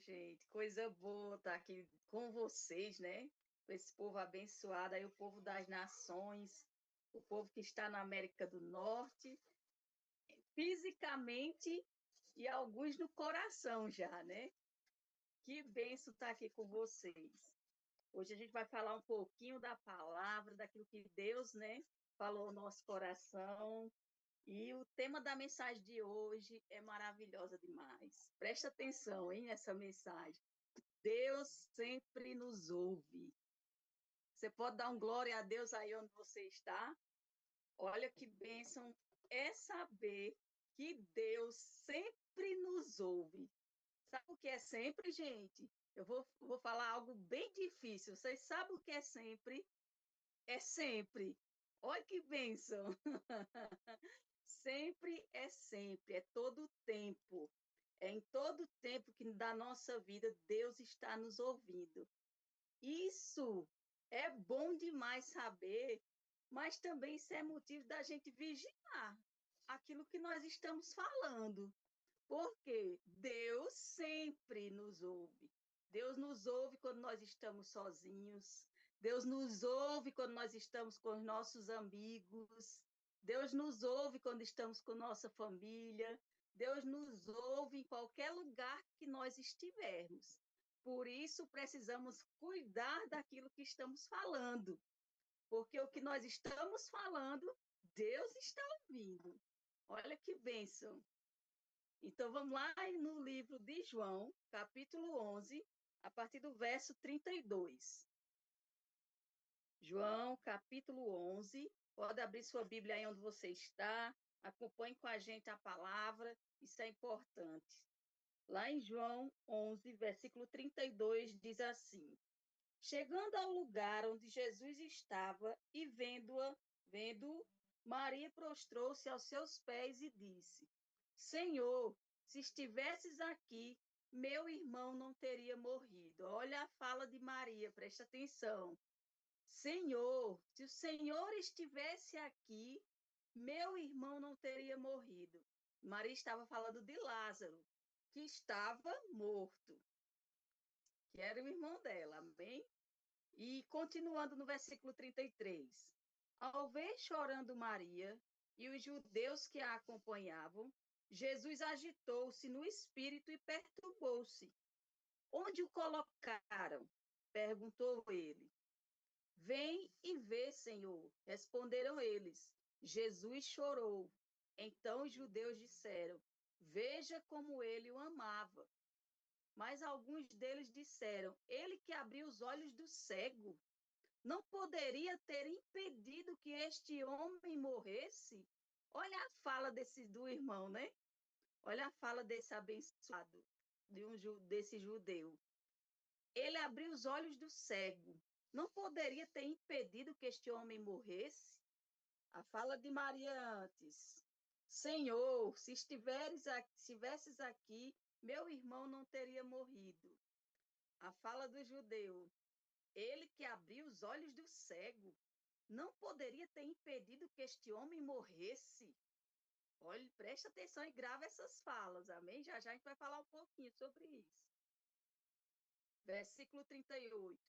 gente. Coisa boa estar aqui com vocês, né? Com esse povo abençoado, aí o povo das nações, o povo que está na América do Norte, fisicamente e alguns no coração já, né? Que benção estar aqui com vocês. Hoje a gente vai falar um pouquinho da palavra, daquilo que Deus, né, falou no nosso coração. E o tema da mensagem de hoje é maravilhosa demais. Presta atenção, hein, nessa mensagem. Deus sempre nos ouve. Você pode dar um glória a Deus aí onde você está? Olha que bênção é saber que Deus sempre nos ouve. Sabe o que é sempre, gente? Eu vou falar algo bem difícil. Vocês sabem o que é sempre? É sempre. Olha que bênção. Sempre, é todo o tempo. É em todo o tempo que da nossa vida Deus está nos ouvindo. Isso é bom demais saber, mas também isso é motivo da gente vigiar aquilo que nós estamos falando. Porque Deus sempre nos ouve. Deus nos ouve quando nós estamos sozinhos. Deus nos ouve quando nós estamos com os nossos amigos. Deus nos ouve quando estamos com nossa família. Deus nos ouve em qualquer lugar que nós estivermos. Por isso, precisamos cuidar daquilo que estamos falando. Porque o que nós estamos falando, Deus está ouvindo. Olha que bênção. Então, vamos lá no livro de João, capítulo 11, a partir do verso 32. João, capítulo 11. Pode abrir sua Bíblia aí onde você está. Acompanhe com a gente a palavra. Isso é importante. Lá em João 11, versículo 32, diz assim: Chegando ao lugar onde Jesus estava e vendo, Maria prostrou-se aos seus pés e disse: Senhor, se estivesses aqui, meu irmão não teria morrido. Olha a fala de Maria, presta atenção. Senhor, se o Senhor estivesse aqui, meu irmão não teria morrido. Maria estava falando de Lázaro, que estava morto, que era o irmão dela, amém? E continuando no versículo 33. Ao ver chorando Maria e os judeus que a acompanhavam, Jesus agitou-se no espírito e perturbou-se. Onde o colocaram? Perguntou ele. Vem e vê, Senhor. Responderam eles. Jesus chorou. Então os judeus disseram: Veja como ele o amava. Mas alguns deles disseram: Ele que abriu os olhos do cego não poderia ter impedido que este homem morresse? Olha a fala do irmão, né? Olha a fala desse abençoado, desse judeu. Ele abriu os olhos do cego. Não poderia ter impedido que este homem morresse? A fala de Maria antes. Senhor, se estivesses aqui, meu irmão não teria morrido. A fala do judeu. Ele que abriu os olhos do cego não poderia ter impedido que este homem morresse? Olhe, preste atenção e grave essas falas, amém? Já já a gente vai falar um pouquinho sobre isso. Versículo 38.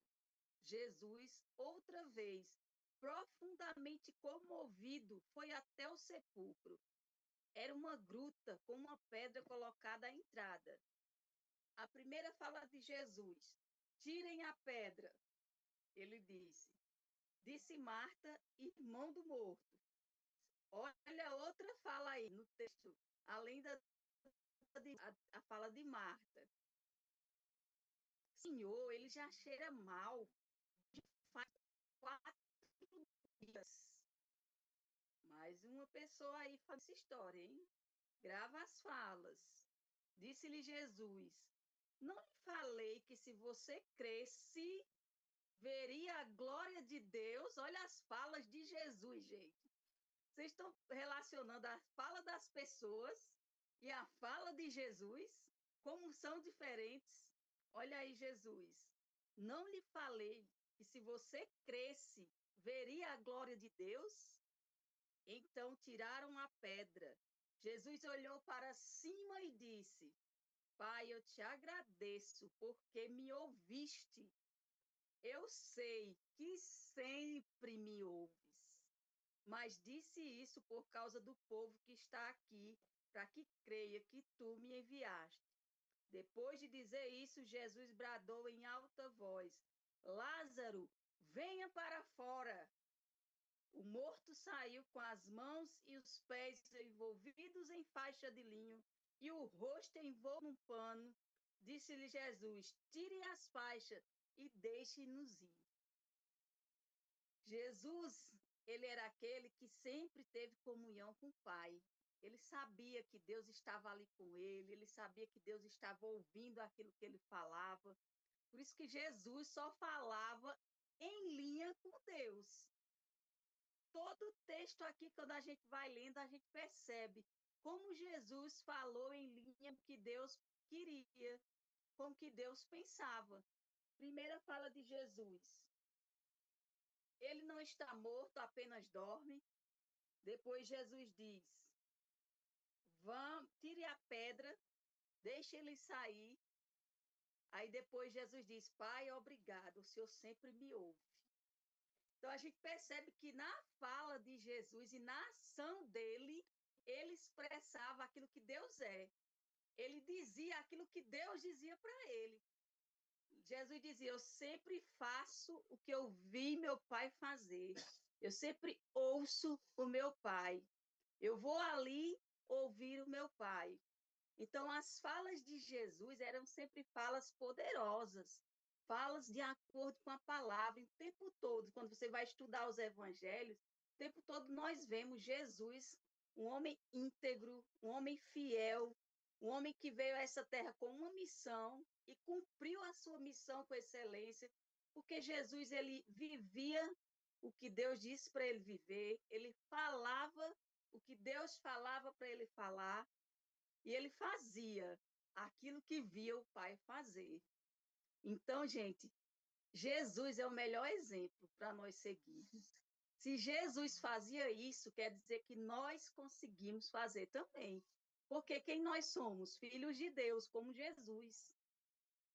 Jesus, outra vez, profundamente comovido, foi até o sepulcro. Era uma gruta com uma pedra colocada à entrada. A primeira fala de Jesus: tirem a pedra. Ele disse. Disse Marta, irmão do morto. Olha outra fala aí no texto, além a fala de Marta. Senhor, ele já cheira mal. Faz 4 dias. Mais uma pessoa aí fala essa história, hein? Grava as falas. Disse-lhe Jesus: Não lhe falei que se você cresce, veria a glória de Deus? Olha as falas de Jesus, gente. Vocês estão relacionando a fala das pessoas e a fala de Jesus, como são diferentes. Olha aí, Jesus. Não lhe falei que se você cresce, veria a glória de Deus? Então tiraram a pedra. Jesus olhou para cima e disse: Pai, eu te agradeço porque me ouviste. Eu sei que sempre me ouves, mas disse isso por causa do povo que está aqui, para que creia que tu me enviaste. Depois de dizer isso, Jesus bradou em alta voz: Lázaro, venha para fora. O morto saiu com as mãos e os pés envolvidos em faixa de linho e o rosto envolto num pano. Disse-lhe Jesus: tire as faixas e deixe-nos ir. Jesus, ele era aquele que sempre teve comunhão com o Pai. Ele sabia que Deus estava ali com ele sabia que Deus estava ouvindo aquilo que ele falava. Por isso que Jesus só falava em linha com Deus. Todo o texto aqui, quando a gente vai lendo, a gente percebe como Jesus falou em linha com o que Deus queria, com o que Deus pensava. Primeira fala de Jesus. Ele não está morto, apenas dorme. Depois Jesus diz: tire a pedra, deixe ele sair. Aí depois Jesus diz: Pai, obrigado, o Senhor sempre me ouve. Então a gente percebe que na fala de Jesus e na ação dele, ele expressava aquilo que Deus é. Ele dizia aquilo que Deus dizia para ele. Jesus dizia: eu sempre faço o que eu vi meu pai fazer. Eu sempre ouço o meu pai. Eu vou ali ouvir o meu pai. Então, as falas de Jesus eram sempre falas poderosas, falas de acordo com a palavra. E o tempo todo, quando você vai estudar os evangelhos, o tempo todo nós vemos Jesus, um homem íntegro, um homem fiel, um homem que veio a essa terra com uma missão e cumpriu a sua missão com excelência, porque Jesus ele vivia o que Deus disse para ele viver, ele falava o que Deus falava para ele falar, e ele fazia aquilo que via o Pai fazer. Então, gente, Jesus é o melhor exemplo para nós seguirmos. Se Jesus fazia isso, quer dizer que nós conseguimos fazer também. Porque quem nós somos? Filhos de Deus, como Jesus.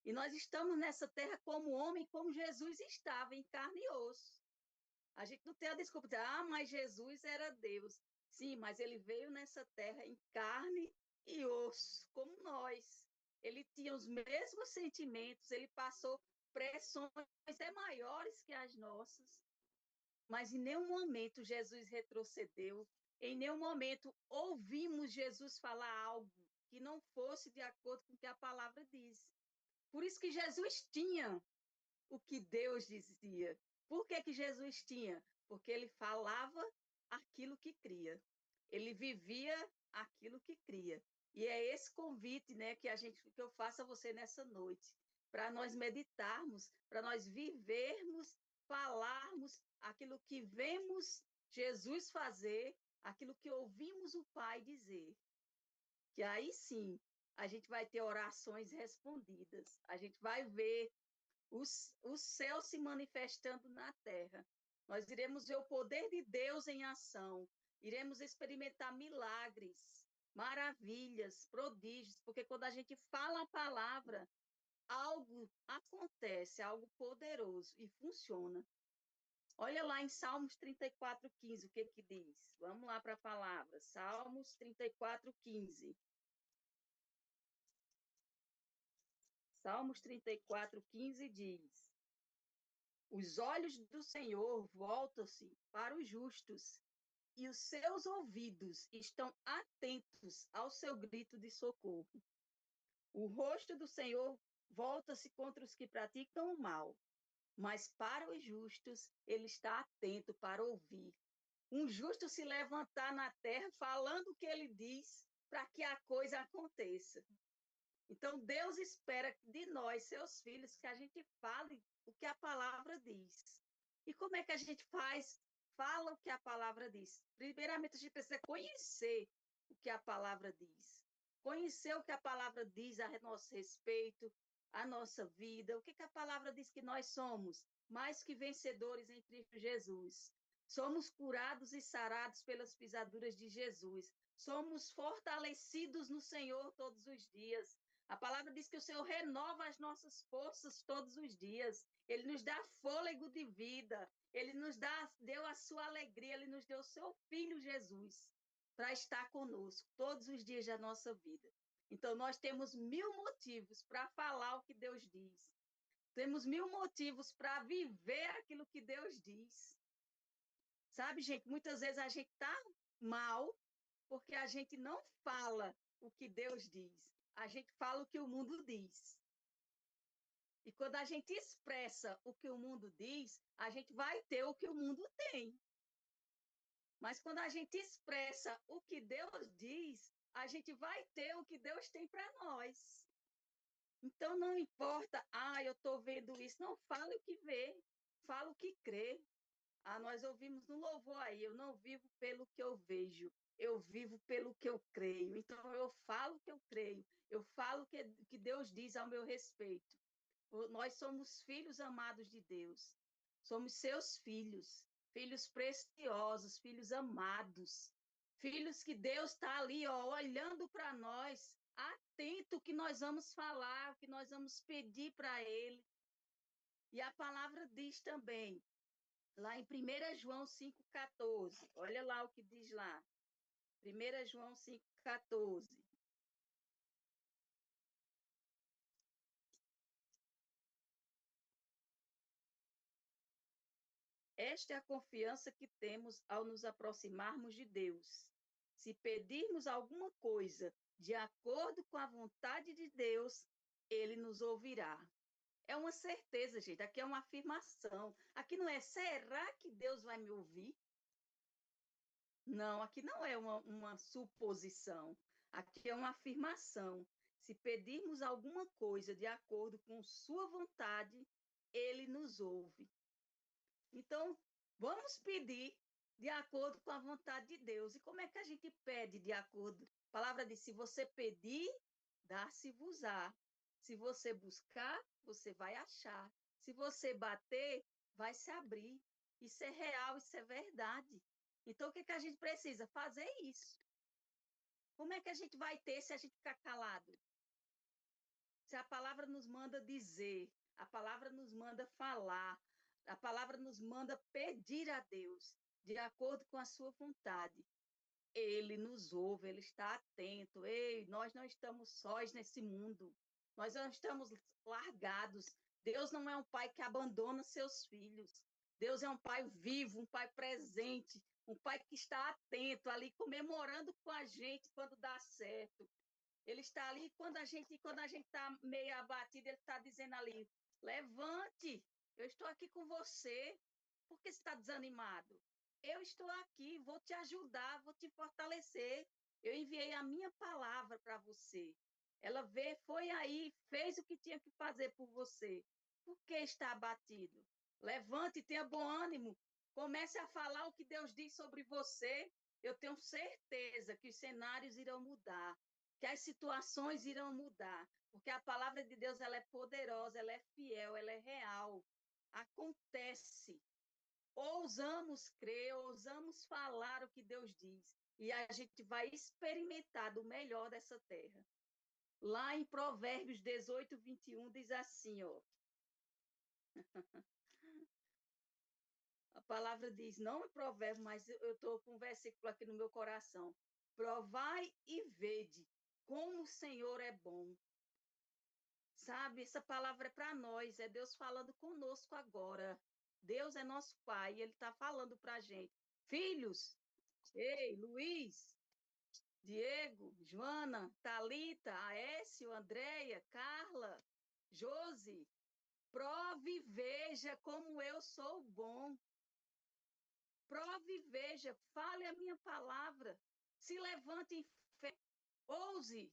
E nós estamos nessa terra como homem, como Jesus estava, em carne e osso. A gente não tem a desculpa de dizer, mas Jesus era Deus. Sim, mas ele veio nessa terra em carne e osso, como nós. Ele tinha os mesmos sentimentos, ele passou pressões até maiores que as nossas, mas em nenhum momento Jesus retrocedeu, em nenhum momento ouvimos Jesus falar algo que não fosse de acordo com o que a palavra diz. Por isso que Jesus tinha o que Deus dizia. Por que que Jesus tinha? Porque ele falava aquilo que cria. Ele vivia aquilo que cria. E é esse convite, né, que eu faço a você nessa noite, para nós meditarmos, para nós vivermos, falarmos aquilo que vemos Jesus fazer, aquilo que ouvimos o Pai dizer. Que aí sim, a gente vai ter orações respondidas. A gente vai ver o céu se manifestando na terra. Nós iremos ver o poder de Deus em ação, iremos experimentar milagres, maravilhas, prodígios, porque quando a gente fala a palavra, algo acontece, algo poderoso e funciona. Olha lá em Salmos 34:15, o que que diz? Vamos lá para a palavra. Salmos 34:15. Salmos 34:15 diz: os olhos do Senhor voltam-se para os justos, e os seus ouvidos estão atentos ao seu grito de socorro. O rosto do Senhor volta-se contra os que praticam o mal, mas para os justos ele está atento para ouvir. Um justo se levantar na terra falando o que ele diz para que a coisa aconteça. Então, Deus espera de nós, seus filhos, que a gente fale o que a palavra diz. E como é que a gente faz? Fala o que a palavra diz. Primeiramente, a gente precisa conhecer o que a palavra diz. Conhecer o que a palavra diz a nosso respeito, a nossa vida. O que, que a palavra diz que nós somos? Mais que vencedores em Cristo Jesus. Somos curados e sarados pelas pisaduras de Jesus. Somos fortalecidos no Senhor todos os dias. A palavra diz que o Senhor renova as nossas forças todos os dias. Ele nos dá fôlego de vida. Ele deu a sua alegria. Ele nos deu o seu Filho Jesus para estar conosco todos os dias da nossa vida. Então, nós temos 1000 motivos para falar o que Deus diz. Temos 1000 motivos para viver aquilo que Deus diz. Sabe, gente, muitas vezes a gente está mal porque a gente não fala o que Deus diz. A gente fala o que o mundo diz. E quando a gente expressa o que o mundo diz, a gente vai ter o que o mundo tem. Mas quando a gente expressa o que Deus diz, a gente vai ter o que Deus tem para nós. Então não importa, eu estou vendo isso. Não, fala o que vê, fala o que crê. Nós ouvimos no louvor aí, eu não vivo pelo que eu vejo, eu vivo pelo que eu creio. Então, eu falo o que eu creio, eu falo o que Deus diz ao meu respeito. Nós somos filhos amados de Deus, somos seus filhos, filhos preciosos, filhos amados, filhos que Deus está ali, olhando para nós, atento o que nós vamos falar, o que nós vamos pedir para Ele. E a palavra diz também, lá em 1 João 5,14. Olha lá o que diz lá. 1 João 5,14. Esta é a confiança que temos ao nos aproximarmos de Deus. Se pedirmos alguma coisa de acordo com a vontade de Deus, Ele nos ouvirá. É uma certeza, gente. Aqui é uma afirmação. Aqui não é, será que Deus vai me ouvir? Não, aqui não é uma suposição, aqui é uma afirmação. Se pedirmos alguma coisa de acordo com sua vontade, ele nos ouve. Então, vamos pedir de acordo com a vontade de Deus. E como é que a gente pede de acordo? A palavra diz: se você pedir, dar-se-vos-á. Se você buscar, você vai achar. Se você bater, vai se abrir. Isso é real, isso é verdade. Então, o que a gente precisa? Fazer isso. Como é que a gente vai ter se a gente ficar calado? Se a palavra nos manda dizer, a palavra nos manda falar, a palavra nos manda pedir a Deus, de acordo com a sua vontade. Ele nos ouve, ele está atento. Ei, nós não estamos sós nesse mundo. Nós não estamos largados. Deus não é um pai que abandona seus filhos. Deus é um pai vivo, um pai presente, um pai que está atento ali, comemorando com a gente quando dá certo. Ele está ali quando a gente está meio abatido, ele está dizendo ali: levante, eu estou aqui com você. Por que você está desanimado? Eu estou aqui, vou te ajudar, vou te fortalecer. Eu enviei a minha palavra para você. Ela veio, foi aí, fez o que tinha que fazer por você. Por que está abatido? Levante, tenha bom ânimo. Comece a falar o que Deus diz sobre você. Eu tenho certeza que os cenários irão mudar, que as situações irão mudar, porque a palavra de Deus ela é poderosa, ela é fiel, ela é real. Acontece. Ousamos crer, ousamos falar o que Deus diz, e a gente vai experimentar do melhor dessa terra. Lá em Provérbios 18, 21, diz assim, ó. A palavra diz, não é provérbio, mas eu estou com um versículo aqui no meu coração. Provai e vede como o Senhor é bom. Sabe, essa palavra é para nós, é Deus falando conosco agora. Deus é nosso Pai, e Ele está falando para a gente. Filhos, ei, Luiz, Diego, Joana, Thalita, Aécio, Andréia, Carla, Josi, prove e veja como eu sou bom. Prove e veja, fale a minha palavra. Se levante em fé, ouse,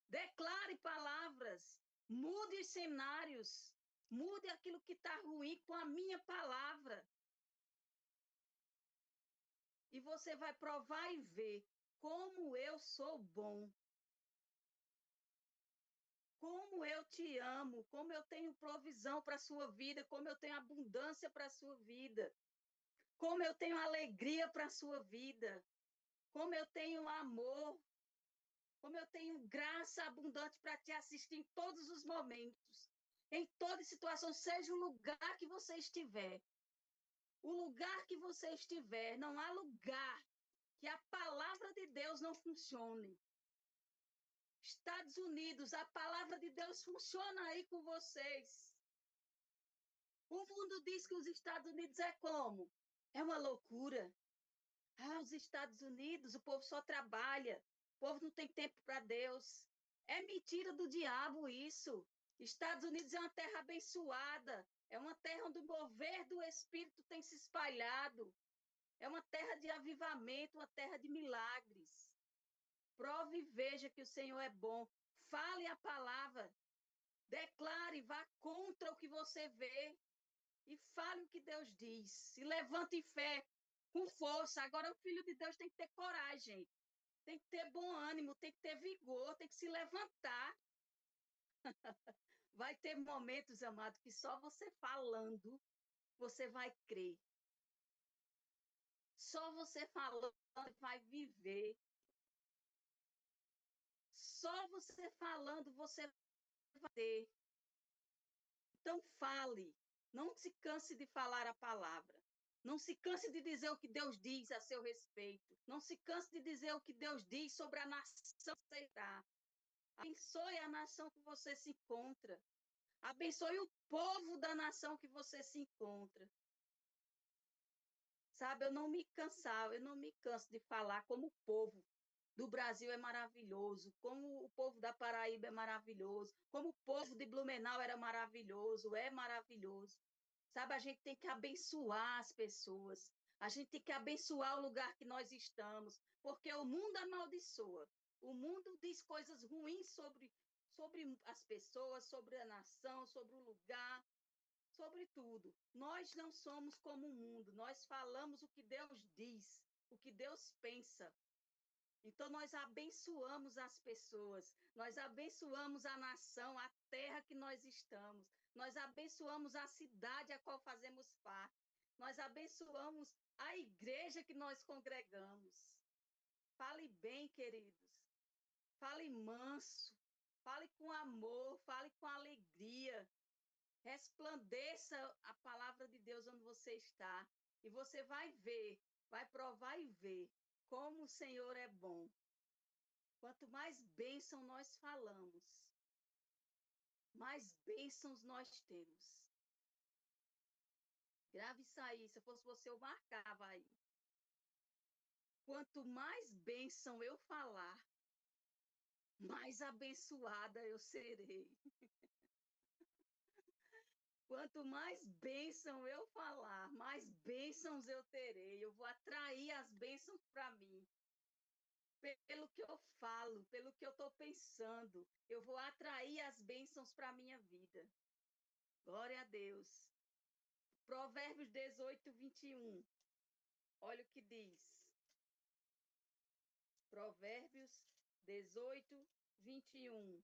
declare palavras, mude os cenários, mude aquilo que está ruim com a minha palavra. E você vai provar e ver como eu sou bom. Como eu te amo, como eu tenho provisão para a sua vida, como eu tenho abundância para a sua vida, como eu tenho alegria para a sua vida, como eu tenho amor. como eu tenho graça abundante para te assistir em todos os momentos, em toda situação, seja o lugar que você estiver. O lugar que você estiver, não há lugar que a palavra de Deus não funcione. Estados Unidos, a palavra de Deus funciona aí com vocês. O mundo diz que os Estados Unidos é como? É uma loucura. Ah, os Estados Unidos, o povo só trabalha, o povo não tem tempo para Deus. É mentira do diabo isso. Estados Unidos é uma terra abençoada, é uma terra onde o mover do Espírito tem se espalhado, é uma terra de avivamento, uma terra de milagres. Prove e veja que o Senhor é bom. Fale a palavra, declare, vá contra o que você vê e fale o que Deus diz. Se levante em fé, com força. Agora, o filho de Deus tem que ter coragem, tem que ter bom ânimo, tem que ter vigor, tem que se levantar. Vai ter momentos, amado, que só você falando, você vai crer. Só você falando vai viver. Só você falando você vai ter. Então fale. Não se canse de falar a palavra. Não se canse de dizer o que Deus diz a seu respeito. Não se canse de dizer o que Deus diz sobre a nação que você está. Abençoe a nação que você se encontra. Abençoe o povo da nação que você se encontra. Sabe, eu não me canso de falar como o povo do Brasil é maravilhoso, como o povo da Paraíba é maravilhoso, como o povo de Blumenau era maravilhoso, é maravilhoso. Sabe, a gente tem que abençoar as pessoas, a gente tem que abençoar o lugar que nós estamos, porque o mundo amaldiçoa, o mundo diz coisas ruins sobre as pessoas, sobre a nação, sobre o lugar, sobre tudo. Nós não somos como o mundo, nós falamos o que Deus diz, o que Deus pensa. Então, nós abençoamos as pessoas, nós abençoamos a nação, a terra que nós estamos, nós abençoamos a cidade a qual fazemos parte, nós abençoamos a igreja que nós congregamos. Fale bem, queridos, fale manso, fale com amor, fale com alegria, resplandeça a palavra de Deus onde você está, e você vai ver, vai provar e ver como o Senhor é bom. Quanto mais bênção nós falamos, mais bênçãos nós temos. Grave isso aí, se eu fosse você, eu marcava aí. Quanto mais bênção eu falar, mais abençoada eu serei. Quanto mais bênção eu falar, mais bênçãos eu terei. Eu vou atrair as bênçãos para mim. Pelo que eu falo, pelo que eu estou pensando, eu vou atrair as bênçãos para a minha vida. Glória a Deus. Provérbios 18, 21. Olha o que diz. Provérbios 18, 21.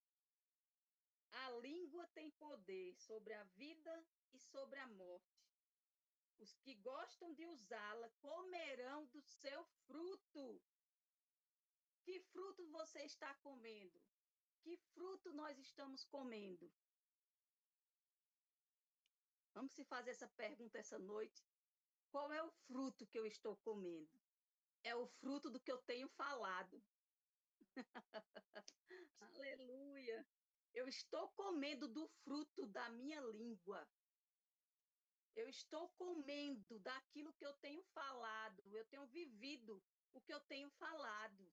A língua tem poder sobre a vida e sobre a morte. Os que gostam de usá-la comerão do seu fruto. Que fruto você está comendo? Que fruto nós estamos comendo? Vamos se fazer essa pergunta essa noite. Qual é o fruto que eu estou comendo? É o fruto do que eu tenho falado. Aleluia! Eu estou comendo do fruto da minha língua. Eu estou comendo daquilo que eu tenho falado. Eu tenho vivido o que eu tenho falado.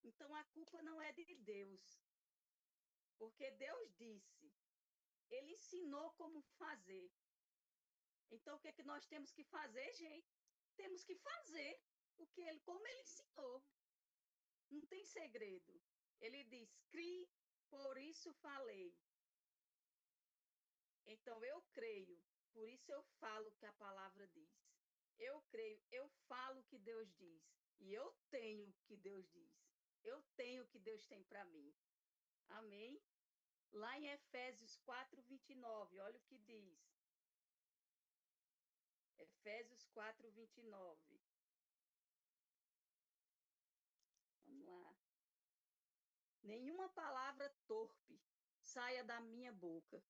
Então a culpa não é de Deus. Porque Deus disse, ele ensinou como fazer. Então o que é que nós temos que fazer, gente? Temos que fazer como ele ensinou. Não tem segredo. Ele diz: "Crie, por isso falei". Então eu creio, por isso eu falo o que a palavra diz. Eu creio, eu falo o que Deus diz. E eu tenho o que Deus diz. Eu tenho o que Deus tem para mim. Amém? Lá em Efésios 4, 29, olha o que diz. Efésios 4, 29. Vamos lá. Nenhuma palavra torpe saia da minha boca.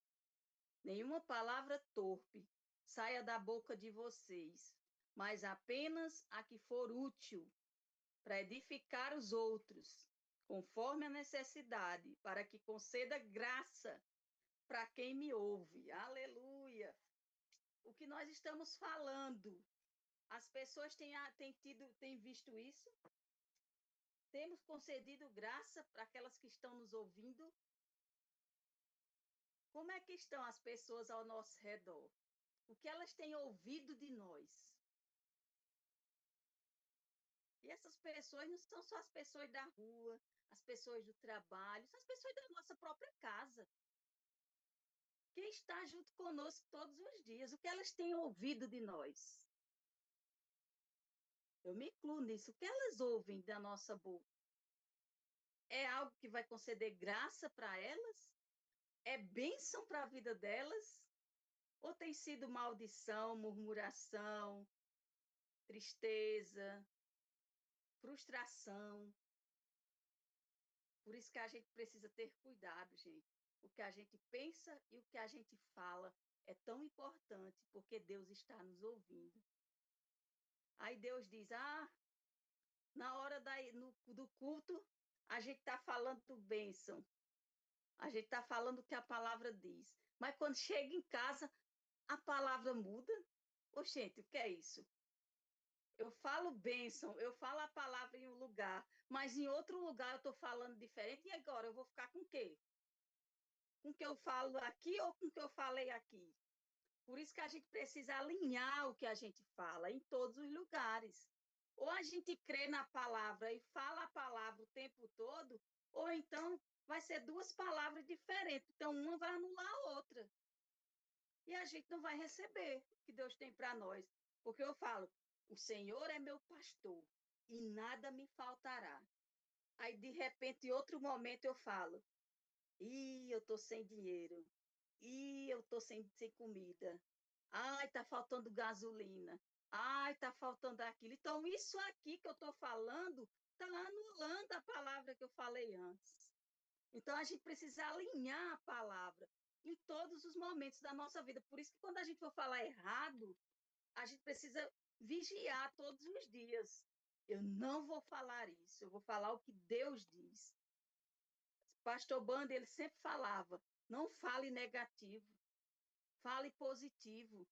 Nenhuma palavra torpe saia da boca de vocês, mas apenas a que for útil para edificar os outros, conforme a necessidade, para que conceda graça para quem me ouve. Aleluia! O que nós estamos falando, as pessoas têm visto isso? Temos concedido graça para aquelas que estão nos ouvindo? Como é que estão as pessoas ao nosso redor? O que elas têm ouvido de nós? E essas pessoas não são só as pessoas da rua, as pessoas do trabalho, são as pessoas da nossa própria casa. Quem está junto conosco todos os dias, o que elas têm ouvido de nós? Eu me incluo nisso. O que elas ouvem da nossa boca? É algo que vai conceder graça para elas? É bênção para a vida delas? Ou tem sido maldição, murmuração, tristeza, frustração? Por isso que a gente precisa ter cuidado, gente. O que a gente pensa e o que a gente fala é tão importante, porque Deus está nos ouvindo. Aí Deus diz: na hora do culto, a gente está falando bênção, a gente está falando o que a palavra diz. Mas quando chega em casa, a palavra muda. Gente, o que é isso? Eu falo bênção, eu falo a palavra em um lugar, mas em outro lugar eu estou falando diferente, e agora eu vou ficar com o quê? Com o que eu falo aqui ou com o que eu falei aqui? Por isso que a gente precisa alinhar o que a gente fala em todos os lugares. Ou a gente crê na palavra e fala a palavra o tempo todo, ou então vai ser duas palavras diferentes. Então, uma vai anular a outra. E a gente não vai receber o que Deus tem para nós. Porque eu falo, o Senhor é meu pastor e nada me faltará. Aí, de repente, em outro momento, eu falo, eu estou sem dinheiro. Eu estou sem comida. Ai, está faltando gasolina. Ai, está faltando aquilo. Então, isso aqui que eu estou falando está anulando a palavra que eu falei antes. Então, a gente precisa alinhar a palavra em todos os momentos da nossa vida. Por isso que quando a gente for falar errado, a gente precisa vigiar todos os dias. Eu não vou falar isso, eu vou falar o que Deus diz. Pastor Banda, ele sempre falava, não fale negativo, fale positivo.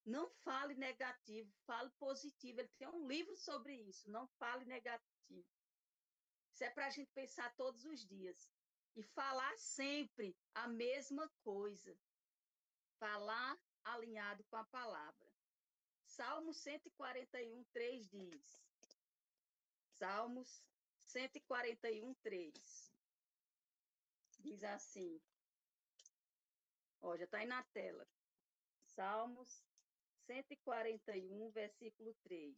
Não fale negativo, fale positivo. Ele tem um livro sobre isso, não fale negativo. Isso é para a gente pensar todos os dias. E falar sempre a mesma coisa. Falar alinhado com a palavra. Salmo 141, 3 diz. Salmos 141, 3. Diz assim. Ó, já está aí na tela. Salmos 141, versículo 3.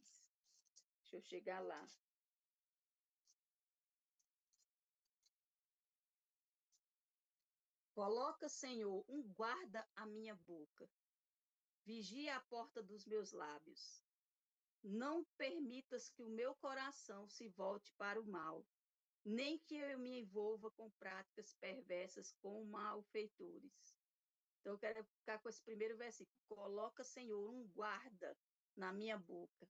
Deixa eu chegar lá. Coloca, Senhor, um guarda à minha boca. Vigia a porta dos meus lábios. Não permitas que o meu coração se volte para o mal, nem que eu me envolva com práticas perversas com malfeitores. Então, eu quero ficar com esse primeiro versículo. Coloca, Senhor, um guarda na minha boca,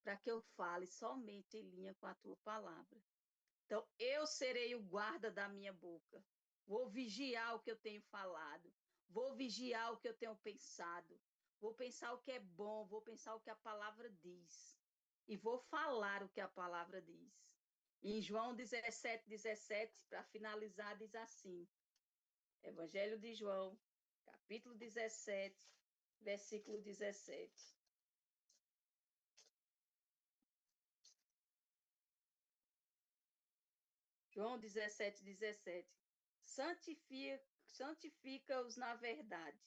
para que eu fale somente em linha com a tua palavra. Então, eu serei o guarda da minha boca. Vou vigiar o que eu tenho falado. Vou vigiar o que eu tenho pensado. Vou pensar o que é bom. Vou pensar o que a palavra diz. E vou falar o que a palavra diz. Em João 17, 17, para finalizar, diz assim: Evangelho de João, capítulo 17, versículo 17. João 17, 17. Santifica-os na verdade.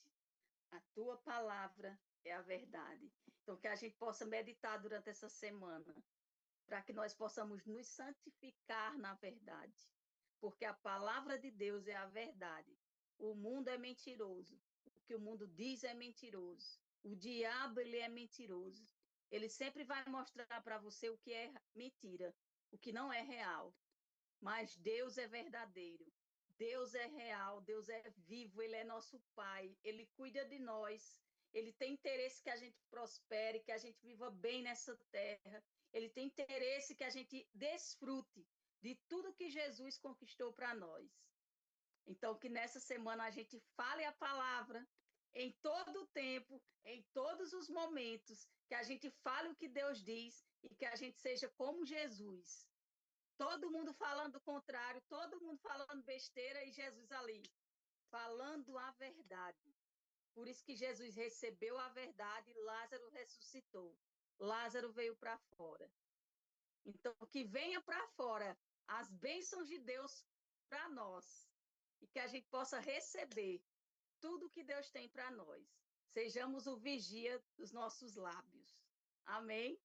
A tua palavra é a verdade. Então, que a gente possa meditar durante essa semana, para que nós possamos nos santificar na verdade. Porque a palavra de Deus é a verdade. O mundo é mentiroso. O que o mundo diz é mentiroso. O diabo, ele é mentiroso. Ele sempre vai mostrar para você o que é mentira, o que não é real. Mas Deus é verdadeiro, Deus é real, Deus é vivo, Ele é nosso Pai, Ele cuida de nós, Ele tem interesse que a gente prospere, que a gente viva bem nessa terra, Ele tem interesse que a gente desfrute de tudo que Jesus conquistou para nós. Então, que nessa semana a gente fale a palavra em todo o tempo, em todos os momentos, que a gente fale o que Deus diz e que a gente seja como Jesus. Todo mundo falando o contrário, todo mundo falando besteira e Jesus ali, falando a verdade. Por isso que Jesus recebeu a verdade e Lázaro ressuscitou. Lázaro veio para fora. Então, que venha para fora as bênçãos de Deus para nós e que a gente possa receber tudo que Deus tem para nós. Sejamos o vigia dos nossos lábios. Amém?